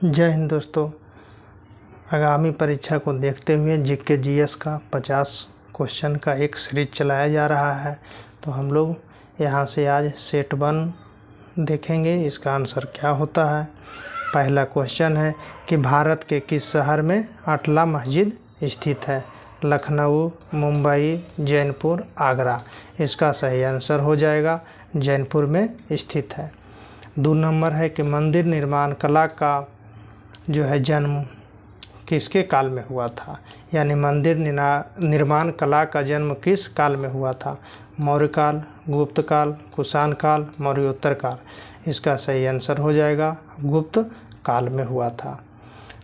जय हिंद दोस्तों। आगामी परीक्षा को देखते हुए जीके जीएस का 50 क्वेश्चन का एक सीरीज चलाया जा रहा है। तो हम लोग यहाँ से आज सेट 1 देखेंगे, इसका आंसर क्या होता है। पहला क्वेश्चन है कि भारत के किस शहर में अटला मस्जिद स्थित है। लखनऊ, मुंबई, जौनपुर, आगरा। इसका सही आंसर हो जाएगा जौनपुर में स्थित है। 2 नंबर है कि मंदिर निर्माण कला का जो है जन्म किसके काल में हुआ था, यानी मंदिर निर्माण कला का जन्म किस काल में हुआ था। मौर्य काल, गुप्त काल, कुषाण काल, मौर्योत्तर काल। इसका सही आंसर हो जाएगा गुप्त काल में हुआ था।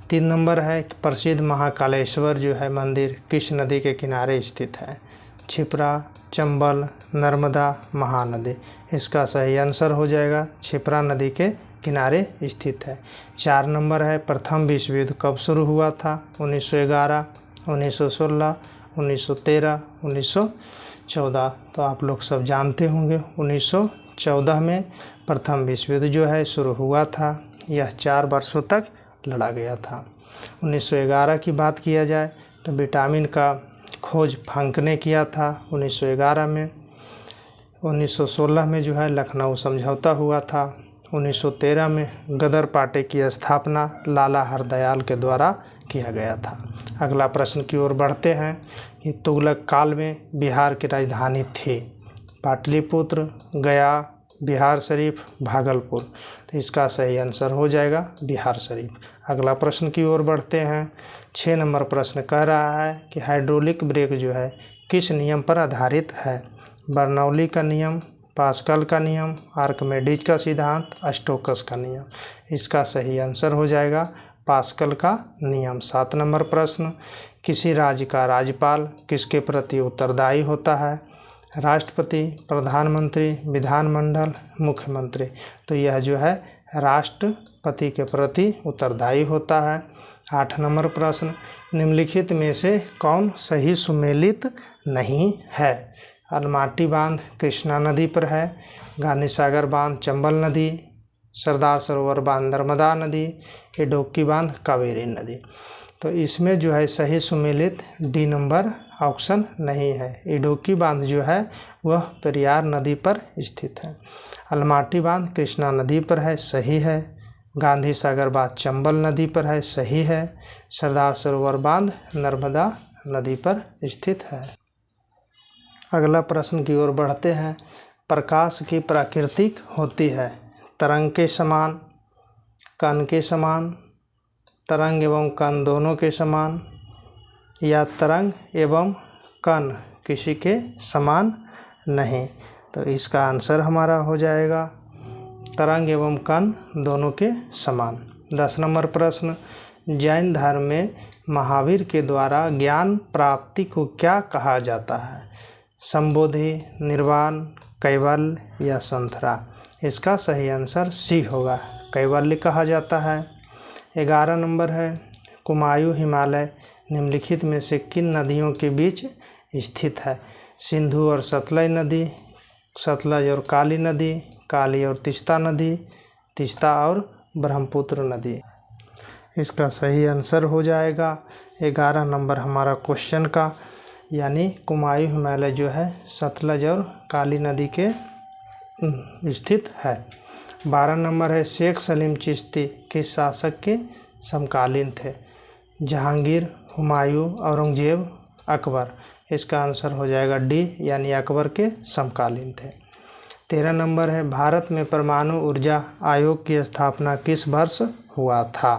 3 नंबर है कि प्रसिद्ध महाकालेश्वर जो है मंदिर किस नदी के किनारे स्थित है। क्षिप्रा, चंबल, नर्मदा, महानदी। इसका सही आंसर हो जाएगा क्षिप्रा नदी के किनारे स्थित है। 4 नंबर है प्रथम विश्व युद्ध कब शुरू हुआ था। 1911, 1916, 1913, 1914। तो आप लोग सब जानते होंगे 1914 में प्रथम विश्व युद्ध जो है शुरू हुआ था। यह 4 वर्षों तक लड़ा गया था। 1911 की बात किया जाए तो विटामिन का खोज फंक ने किया था 1911 में। 1916 में जो है लखनऊ समझौता हुआ था। 1913 में गदर पार्टी की स्थापना लाला हरदयाल के द्वारा किया गया था। अगला प्रश्न की ओर बढ़ते हैं कि तुगलक काल में बिहार की राजधानी थी। पाटलिपुत्र, गया, बिहार शरीफ, भागलपुर। तो इसका सही आंसर हो जाएगा बिहार शरीफ। अगला प्रश्न की ओर बढ़ते हैं। 6 नंबर प्रश्न कह रहा है कि हाइड्रोलिक ब्रेक जो है किस नियम पर आधारित है। बर्नौली का नियम, पास्कल का नियम, आर्किमिडीज का सिद्धांत, स्टोक्स का नियम। इसका सही आंसर हो जाएगा पास्कल का नियम। 7 नंबर प्रश्न, किसी राज्य का राज्यपाल किसके प्रति उत्तरदायी होता है। राष्ट्रपति, प्रधानमंत्री, विधानमंडल, मुख्यमंत्री। तो यह जो है राष्ट्रपति के प्रति उत्तरदायी होता है। 8 नंबर प्रश्न, निम्नलिखित में से कौन सही सुमेलित नहीं है। अलमाटी बांध कृष्णा नदी पर है। गांधी सागर बांध चंबल नदी, सरदार सरोवर बांध नर्मदा नदी, इडोक्की बांध कावेरी नदी। तो इसमें जो है सही सुमेलित डी नंबर ऑप्शन नहीं है। इडोक्की बांध जो है वह पेरियार नदी पर स्थित है। अलमाटी बांध कृष्णा नदी पर है, सही है। गांधी सागर बांध चंबल नदी पर है, सही है। सरदार सरोवर बांध नर्मदा नदी पर स्थित है। अगला प्रश्न की ओर बढ़ते हैं। प्रकाश की प्राकृतिक होती है तरंग के समान, कण के समान, तरंग एवं कण दोनों के समान, या तरंग एवं कण किसी के समान नहीं। तो इसका आंसर हमारा हो जाएगा तरंग एवं कण दोनों के समान। 10 नंबर प्रश्न, जैन धर्म में महावीर के द्वारा ज्ञान प्राप्ति को क्या कहा जाता है। संबोधि, निर्वाण, कैवल्य या संतरा। इसका सही आंसर सी होगा, कैवल्य कहा जाता है। 11 नंबर है कुमायूं हिमालय निम्नलिखित में से किन नदियों के बीच स्थित है। सिंधु और सतलज नदी, सतलज और काली नदी, काली और तीस्ता नदी, तीस्ता और ब्रह्मपुत्र नदी। इसका सही आंसर हो जाएगा 11 नंबर हमारा क्वेश्चन का, यानी कुमायूं हिमालय जो है सतलज और काली नदी के स्थित है। 12 नंबर है शेख सलीम चिश्ती किस शासक के समकालीन थे। जहांगीर, हुमायूं, औरंगजेब, अकबर। इसका आंसर हो जाएगा डी, यानी अकबर के समकालीन थे। 13 नंबर है भारत में परमाणु ऊर्जा आयोग की स्थापना किस वर्ष हुआ था।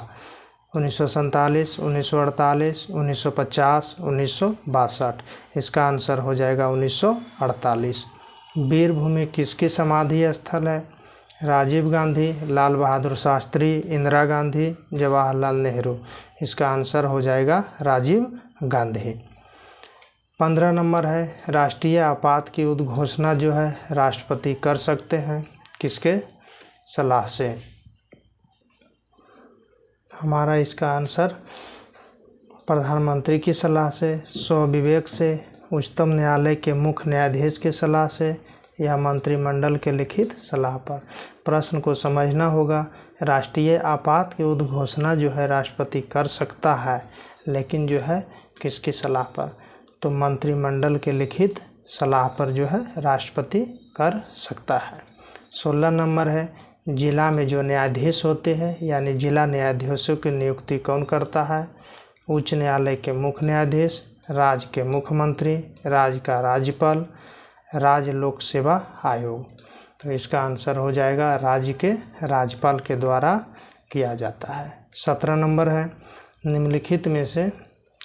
1947, 1948, 1950, 1962। इसका आंसर हो जाएगा 1948। वीर भूमि किसकी समाधि स्थल है। राजीव गांधी, लाल बहादुर शास्त्री, इंदिरा गांधी, जवाहरलाल नेहरू। इसका आंसर हो जाएगा राजीव गांधी। 15 नंबर है राष्ट्रीय आपात की उद्घोषणा जो है राष्ट्रपति कर सकते हैं किसके सलाह से। हमारा इसका आंसर प्रधानमंत्री की सलाह से, स्वविवेक से, उच्चतम न्यायालय के मुख्य न्यायाधीश की सलाह से, या मंत्रिमंडल के लिखित सलाह पर। प्रश्न को समझना होगा। राष्ट्रीय आपात की उद्घोषणा जो है राष्ट्रपति कर सकता है, लेकिन जो है किसकी सलाह पर? तो मंत्रिमंडल के लिखित सलाह पर जो है राष्ट्रपति कर सकता है। 16 नंबर है, जिला में जो न्यायाधीश होते हैं यानी जिला न्यायाधीशों की नियुक्ति कौन करता है? उच्च न्यायालय के मुख्य न्यायाधीश, राज्य के मुख्यमंत्री, राज्य का राज्यपाल, राज्य लोक सेवा आयोग। तो इसका आंसर हो जाएगा राज्य के राज्यपाल के द्वारा किया जाता है। 17 नंबर है, निम्नलिखित में से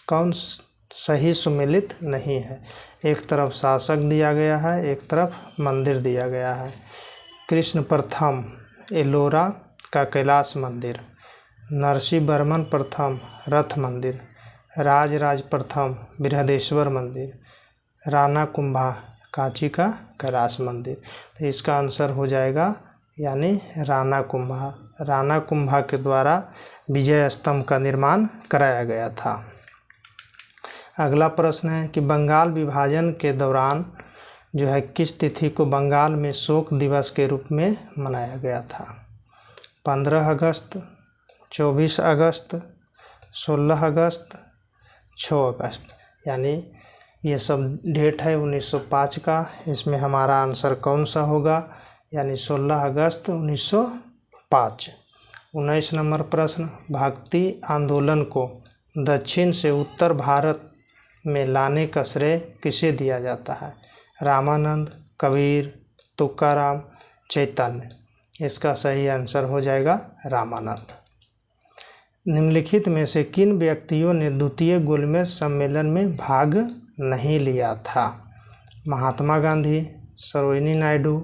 कौन सही सुमेलित नहीं है? एक तरफ शासक दिया गया है, एक तरफ मंदिर दिया गया है। कृष्ण प्रथम एलोरा का कैलाश मंदिर, नरसिंह वर्मन प्रथम रथ मंदिर, राजराज प्रथम बृहदेश्वर मंदिर, राणा कुंभा कांची का कैलाश मंदिर। तो इसका आंसर हो जाएगा यानी राणा कुंभा। राणा कुंभा के द्वारा विजय स्तंभ का निर्माण कराया गया था। अगला प्रश्न है कि बंगाल विभाजन के दौरान जो है किस तिथि को बंगाल में शोक दिवस के रूप में मनाया गया था? 15 अगस्त, 24 अगस्त, 16 अगस्त, 6 अगस्त, यानी ये सब डेट है 1905 का। इसमें हमारा आंसर कौन सा होगा? यानी 16 अगस्त 1905। 19 नंबर प्रश्न, भक्ति आंदोलन को दक्षिण से उत्तर भारत में लाने का श्रेय किसे दिया जाता है? रामानंद, कबीर, तुकाराम, चैतन्य। इसका सही आंसर हो जाएगा रामानंद। निम्नलिखित में से किन व्यक्तियों ने द्वितीय गोलमेज सम्मेलन में भाग नहीं लिया था? महात्मा गांधी, सरोजिनी नायडू,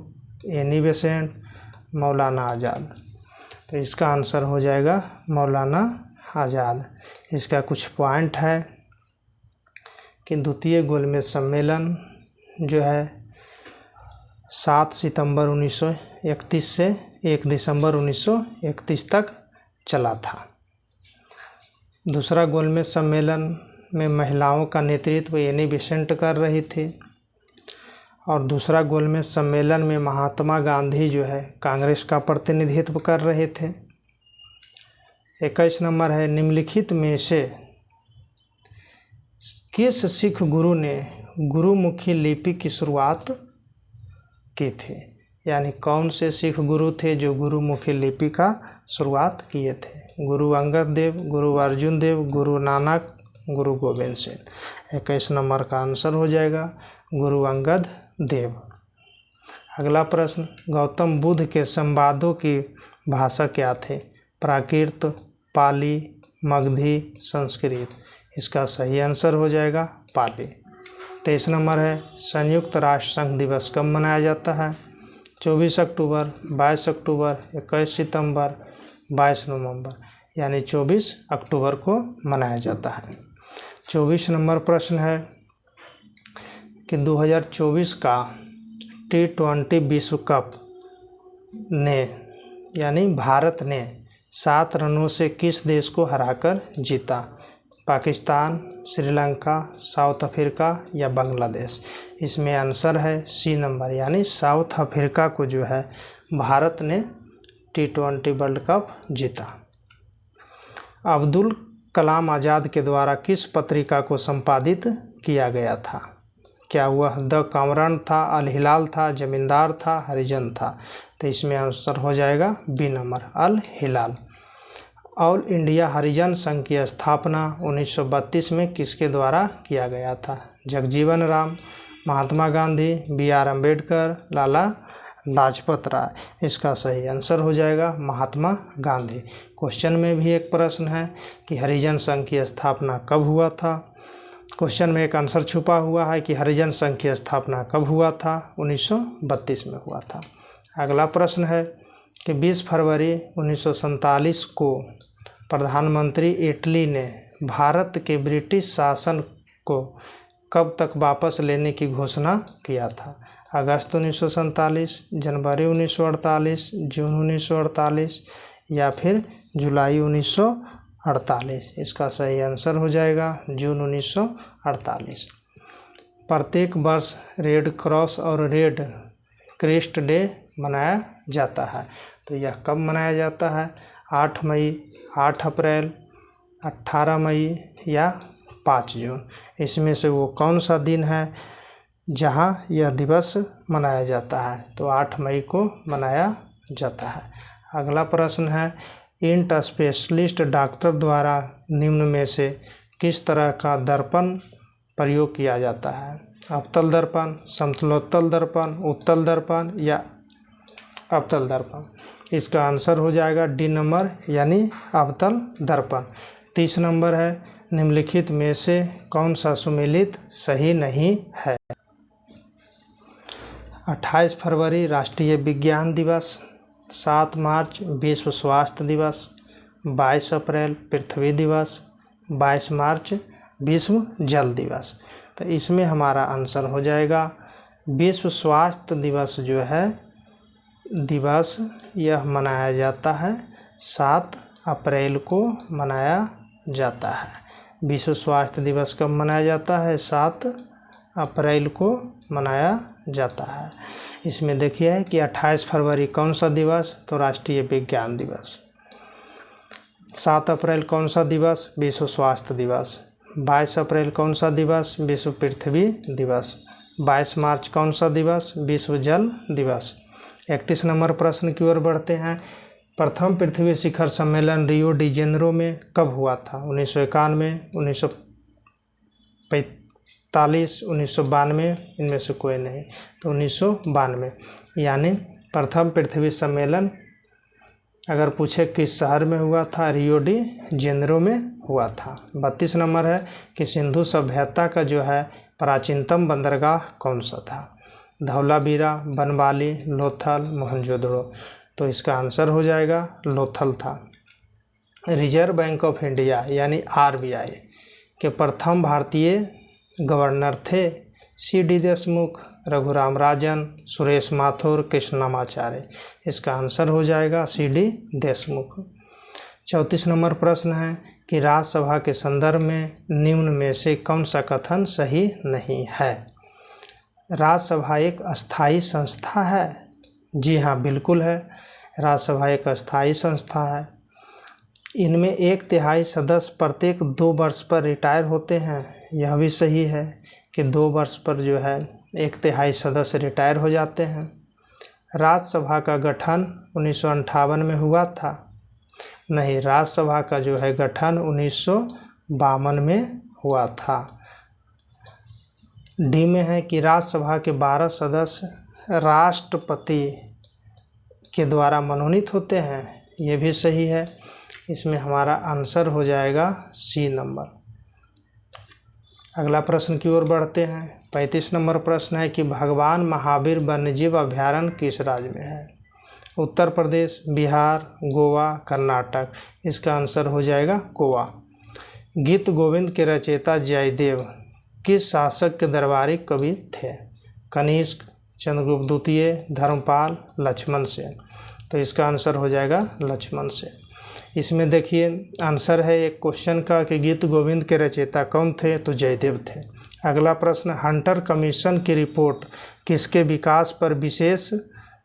एनी बेसेंट, मौलाना आज़ाद। तो इसका आंसर हो जाएगा मौलाना आज़ाद। इसका कुछ पॉइंट है कि द्वितीय गोलमेज सम्मेलन जो है 7 सितंबर 1931 से 1 दिसंबर 1931 तक चला था। दूसरा गोलमेज सम्मेलन में महिलाओं का नेतृत्व एनी बेसेंट कर रही थी और दूसरा गोलमेज सम्मेलन में महात्मा गांधी जो है कांग्रेस का प्रतिनिधित्व कर रहे थे। 21 नंबर है, निम्नलिखित में से किस सिख गुरु ने गुरुमुखी लिपि की शुरुआत की थी? यानी कौन से सिख गुरु थे जो गुरुमुखी लिपि का शुरुआत किए थे? गुरु अंगद देव, गुरु अर्जुन देव, गुरु नानक, गुरु गोविंद सिंह। 21 नंबर का आंसर हो जाएगा गुरु अंगद देव। अगला प्रश्न, गौतम बुद्ध के संवादों की भाषा क्या थे? प्राकृत, पाली, मगधी, संस्कृत। इसका सही आंसर हो जाएगा पाली। 23 नंबर है, संयुक्त राष्ट्र संघ दिवस कब मनाया जाता है? 24 अक्टूबर, 22 अक्टूबर, 21 सितंबर, 22 नवंबर, यानी 24 अक्टूबर को मनाया जाता है। 24 नंबर प्रश्न है कि 2024 का T20 विश्व कप ने यानी भारत ने 7 रनों से किस देश को हराकर जीता? पाकिस्तान, श्रीलंका, साउथ अफ्रीका या बांग्लादेश। इसमें आंसर है सी नंबर, यानी साउथ अफ्रीका को जो है भारत ने T20 वर्ल्ड कप जीता। अब्दुल कलाम आज़ाद के द्वारा किस पत्रिका को संपादित किया गया था? क्या वह द कामरान था, अल हिलाल था, जमींदार था, हरिजन था? तो इसमें आंसर हो जाएगा बी नंबर, अल हिलाल। ऑल इंडिया हरिजन संघ की स्थापना 1932 में किसके द्वारा किया गया था? जगजीवन राम, महात्मा गांधी, B.R. अम्बेडकर, लाला लाजपत राय। इसका सही आंसर हो जाएगा महात्मा गांधी। क्वेश्चन में भी एक प्रश्न है कि हरिजन संघ की स्थापना कब हुआ था? क्वेश्चन में एक आंसर छुपा हुआ है कि हरिजन संघ की स्थापना कब हुआ था? 1932 में हुआ था। अगला प्रश्न है कि 20 फरवरी 1947 को प्रधानमंत्री इटली ने भारत के ब्रिटिश शासन को कब तक वापस लेने की घोषणा किया था? अगस्त 1947, जनवरी 1948, जून 1948 या फिर जुलाई 1948। इसका सही आंसर हो जाएगा जून 1948। प्रत्येक वर्ष रेड क्रॉस और रेड क्रेस्ट डे मनाया जाता है। तो यह कब मनाया जाता है? 8 मई, 8 अप्रैल, 18 मई या 5 जून। इसमें से वो कौन सा दिन है जहाँ यह दिवस मनाया जाता है? तो 8 मई को मनाया जाता है। अगला प्रश्न है, इंट स्पेशलिस्ट डॉक्टर द्वारा निम्न में से किस तरह का दर्पण प्रयोग किया जाता है? अवतल दर्पण, समतलोत्तल दर्पण, उत्तल दर्पण या अवतल दर्पण? इसका आंसर हो जाएगा डी नंबर, यानी अवतल दर्पण। 30 नंबर है, निम्नलिखित में से कौन सा सुमेलित सही नहीं है? 28 फरवरी राष्ट्रीय विज्ञान दिवस, 7 मार्च विश्व स्वास्थ्य दिवस, 22 अप्रैल पृथ्वी दिवस, 22 मार्च विश्व जल दिवस। तो इसमें हमारा आंसर हो जाएगा विश्व स्वास्थ्य दिवस जो है दिवस, यह मनाया जाता है 7 अप्रैल को मनाया जाता है। विश्व स्वास्थ्य दिवस कब मनाया जाता है? 7 अप्रैल को मनाया जाता है। इसमें देखिए कि 28 फरवरी कौन सा दिवस? तो राष्ट्रीय विज्ञान दिवस। 7 अप्रैल कौन सा दिवस? विश्व स्वास्थ्य दिवस। 22 अप्रैल कौन सा दिवस? विश्व पृथ्वी दिवस। 22 मार्च कौन सा दिवस? विश्व जल दिवस। 31 नंबर प्रश्न की ओर बढ़ते हैं। प्रथम पृथ्वी शिखर सम्मेलन रियो डी जेनेरो में कब हुआ था? 1991, 1945, 1992, इनमें से कोई नहीं। तो 1992, यानी प्रथम पृथ्वी सम्मेलन अगर पूछे किस शहर में हुआ था? रियो डी जेनेरो में हुआ था। 32 नंबर है कि सिंधु सभ्यता का जो है प्राचीनतम बंदरगाह कौन सा था? धौलावीरा, बनवाली, लोथल, मोहनजोदड़ो। तो इसका आंसर हो जाएगा लोथल था। रिजर्व बैंक ऑफ इंडिया यानी RBI के प्रथम भारतीय गवर्नर थे CD देशमुख, रघुराम राजन, सुरेश माथुर, कृष्णमाचार्य। इसका आंसर हो जाएगा CD देशमुख। 34 नंबर प्रश्न है कि राज्यसभा के संदर्भ में निम्न में से कौन सा कथन सही नहीं है? राज्यसभा एक अस्थायी संस्था है। जी हाँ, बिल्कुल है। राज्यसभा एक अस्थायी संस्था है। इनमें 1/3 सदस्य प्रत्येक 2 वर्ष पर रिटायर होते हैं। यह भी सही है कि 2 वर्ष पर जो है 1/3 सदस्य रिटायर हो जाते हैं। राज्यसभा का गठन 1958 में हुआ था। नहीं, राज्यसभा का जो है गठन 1952 में हुआ था। डी में है कि राज्यसभा के 12 सदस्य राष्ट्रपति के द्वारा मनोनीत होते हैं। ये भी सही है। इसमें हमारा आंसर हो जाएगा C नंबर। अगला प्रश्न की ओर बढ़ते हैं। 35 नंबर प्रश्न है कि भगवान महावीर वन्यजीव अभयारण्य किस राज्य में है? उत्तर प्रदेश, बिहार, गोवा, कर्नाटक। इसका आंसर हो जाएगा गोवा। गीत गोविंद के रचयिता जयदेव किस शासक के दरबारी कवि थे? कनिष्क, चंद्रगुप्त द्वितीय, धर्मपाल, लक्ष्मण सेन। तो इसका आंसर हो जाएगा लक्ष्मण सेन। इसमें देखिए आंसर है एक क्वेश्चन का कि गीत गोविंद के रचयिता कौन थे? तो जयदेव थे। अगला प्रश्न, हंटर कमीशन की रिपोर्ट किसके विकास पर विशेष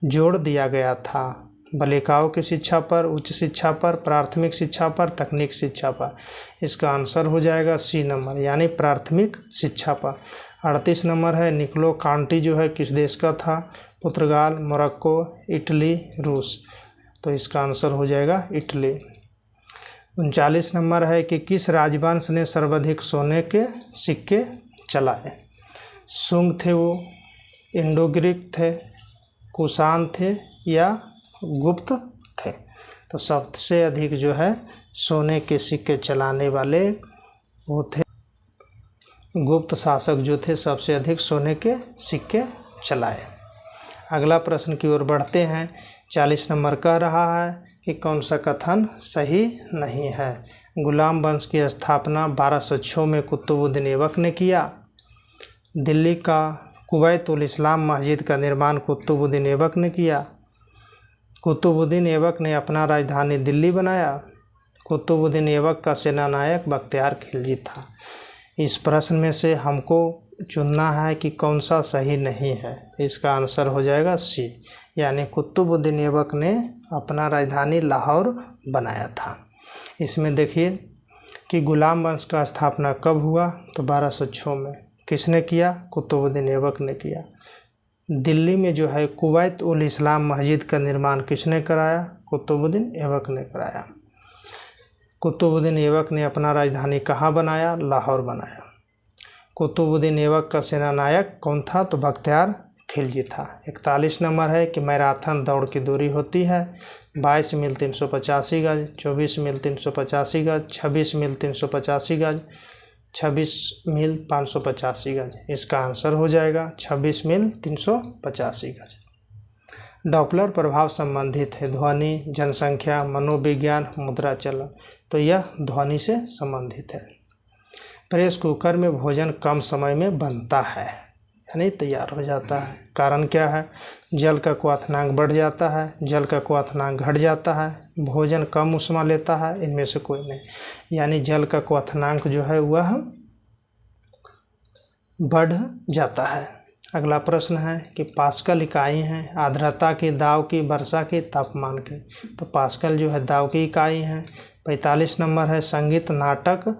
जोर दिया गया था? बालिकाओं की शिक्षा पर, उच्च शिक्षा पर, प्राथमिक शिक्षा पर, तकनीक शिक्षा पर। इसका आंसर हो जाएगा C नंबर, यानी प्राथमिक शिक्षा पर। 38 नंबर है, निकोलो कांटी जो है किस देश का था? पुर्तगाल, मोरक्को, इटली, रूस। तो इसका आंसर हो जाएगा इटली। 39 नंबर है कि किस राजवंश ने सर्वाधिक सोने के सिक्के चलाए? सुंग थे वो, इंडो ग्रीक थे, कुषाण थे या गुप्त थे? तो सबसे अधिक जो है सोने के सिक्के चलाने वाले वो थे गुप्त शासक जो थे, सबसे अधिक सोने के सिक्के चलाए। अगला प्रश्न की ओर बढ़ते हैं। 40 नंबर कह रहा है कि कौन सा कथन सही नहीं है? गुलाम वंश की स्थापना 1206 में कुतुबुद्दीन ऐबक ने किया। दिल्ली का कुवैतुल इस्लाम मस्जिद का निर्माण कुतुबुद्दीन ऐबक ने किया। कुतुबुद्दीन ऐबक ने अपना राजधानी दिल्ली बनाया। कुतुबुद्दीन ऐबक का सेनानायक बख्तियार खिलजी था। इस प्रश्न में से हमको चुनना है कि कौन सा सही नहीं है। इसका आंसर हो जाएगा सी, यानी कुतुबुद्दीन ऐबक ने अपना राजधानी लाहौर बनाया था। इसमें देखिए कि गुलाम वंश का स्थापना कब हुआ, तो 1206 में। किसने किया? कुतुबुद्दीन ऐबक ने किया। दिल्ली में जो है कुवैत उल इस्लाम मस्जिद का निर्माण किसने कराया? कुतुबुद्दीन ऐबक ने कराया। कुतुबुद्दीन ऐबक ने अपना राजधानी कहाँ बनाया? लाहौर बनाया। कुतुबुद्दीन ऐबक का सेनानायक कौन था? तो बख्तियार खिलजी था। 41 नंबर है कि मैराथन दौड़ की दूरी होती है 22 मील 385 गज, 24 मील 385 गज, 26 मील 385 गज, 26 मील 585 गज। इसका आंसर हो जाएगा 26 मील 385 गज। डॉपलर प्रभाव संबंधित है ध्वनि, जनसंख्या, मनोविज्ञान, मुद्रा चलन, तो यह ध्वनि से संबंधित है। प्रेस कुकर में भोजन कम समय में बनता है, यानी तैयार हो जाता है। कारण क्या है? जल का क्वथनांक बढ़ जाता है, जल का क्वथनांक घट जाता है, भोजन कम ऊष्मा लेता है, इनमें से कोई नहीं। यानी जल का क्वथनांक जो है वह बढ़ जाता है। अगला प्रश्न है कि पास्कल इकाई है आर्द्रता की, दाब की, वर्षा की, तापमान की, तो पास्कल जो है दाब की इकाई है। 45 नंबर है संगीत नाटक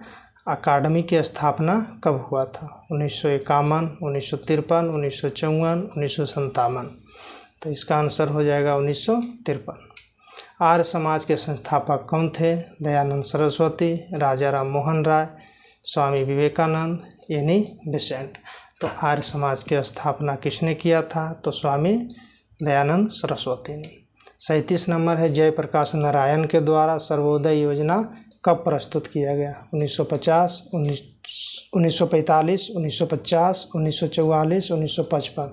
अकादमी की स्थापना कब हुआ था? 1951, 1953, 1954, 1957, तो इसका आंसर हो जाएगा 1953। आर्य समाज के संस्थापक कौन थे? दयानंद सरस्वती, राजा राम मोहन राय, स्वामी विवेकानंद, एनी बेसेंट। तो आर्य समाज की स्थापना किसने किया था? तो स्वामी दयानंद सरस्वती ने। 37 नंबर है जयप्रकाश नारायण के द्वारा सर्वोदय योजना कब प्रस्तुत किया गया? 1950, 1945, 1950, 1944, 1955।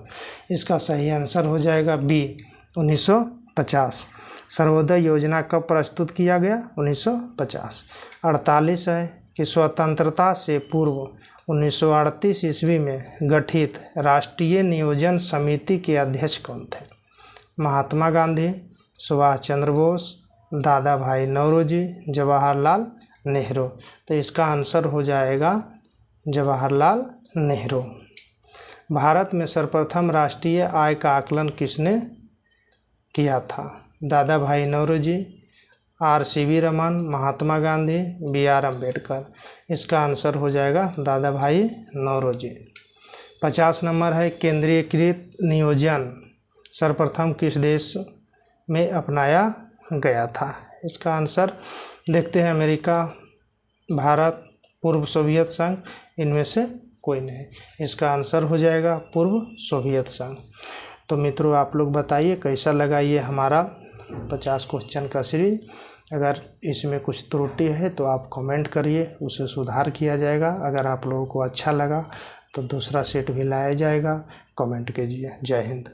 इसका सही आंसर हो जाएगा बी, 1950। सर्वोदय योजना कब प्रस्तुत किया गया? 1950। 48 है कि स्वतंत्रता से पूर्व 1938 ईस्वी में गठित राष्ट्रीय नियोजन समिति के अध्यक्ष कौन थे? महात्मा गांधी, सुभाष चंद्र बोस, दादा भाई नौरोजी, जवाहरलाल नेहरू। तो इसका आंसर हो जाएगा जवाहरलाल नेहरू। भारत में सर्वप्रथम राष्ट्रीय आय का आकलन किसने किया था? दादा भाई नौरोजी, RCV रमन, महात्मा गांधी, BR अम्बेडकर। इसका आंसर हो जाएगा दादा भाई नौरोजी। 50 नंबर है केंद्रीयकृत नियोजन सर्वप्रथम किस देश में अपनाया गया था? इसका आंसर देखते हैं अमेरिका, भारत, पूर्व सोवियत संघ, इनमें से कोई नहीं। इसका आंसर हो जाएगा पूर्व सोवियत संघ। तो मित्रों आप लोग बताइए कैसा लगा ये हमारा 50 क्वेश्चन का सीरीज। अगर इसमें कुछ त्रुटि है तो आप कमेंट करिए, उसे सुधार किया जाएगा। अगर आप लोगों को अच्छा लगा तो दूसरा सेट भी लाया जाएगा। कमेंट कीजिए। जय हिंद।